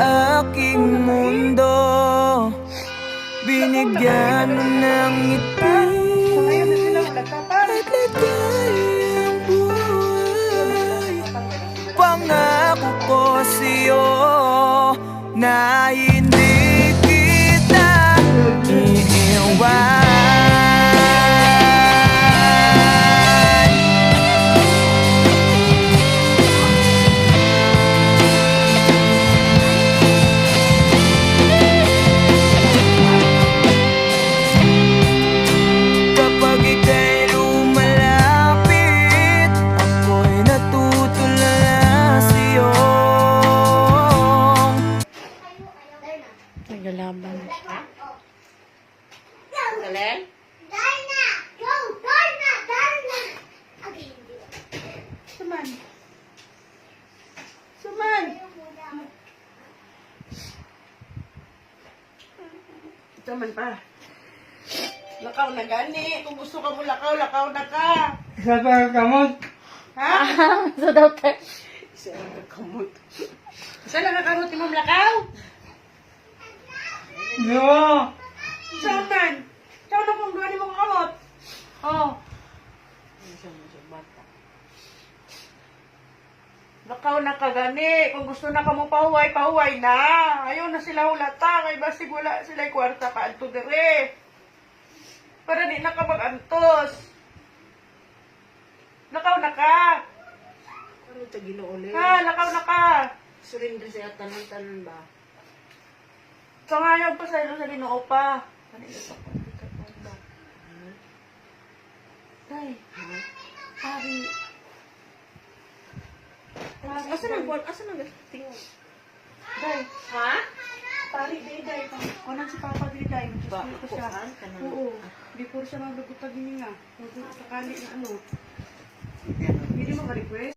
aking mundo. Binigyan mo ng ngiti at ligayang buhay. Pangako ko sa'yo na hindi kita iiwan. Kapag ika'y lumalapit, ako'y natutulala sa'yo. Naglalaban siya. Galing? Darna! Go! Darna! Darna! Okay, hindi. Suman. Suman. Ito man pa. Lakaw na gani. Kung gusto ka mo lakaw, lakaw na ka. Sa pagkamot, Ha? So daw tayo. Isa lang kakamot. Isa lang kakamot ni Ma'am Lakaw. no! Saan man? Saan na kung doon mo kakamot? Oh. Lakaw na ka gani. Kung gusto na ka mo pahuway, pahuway na. Ayaw na sila hulata. Kay basig wala sila kwarta pa anto dire. Para di na ka mag-antos. Lakaw na ka. Ano ito ginuuli? Ha, lakaw na ka. Surrender siya tanan-tanan ba? So ngayon pa sa Ginoo pa. Kanina pa ko. Day. Pari. Asa nang buwan? Asa nang tingog? Day. Ha? Pari, day. Kunan si Papa di day. Ba, Gusto ko siya. kuhan ka na. Oo. Di po siya maglugot pag nga. Sakali na ano. Hindi mo ka-request.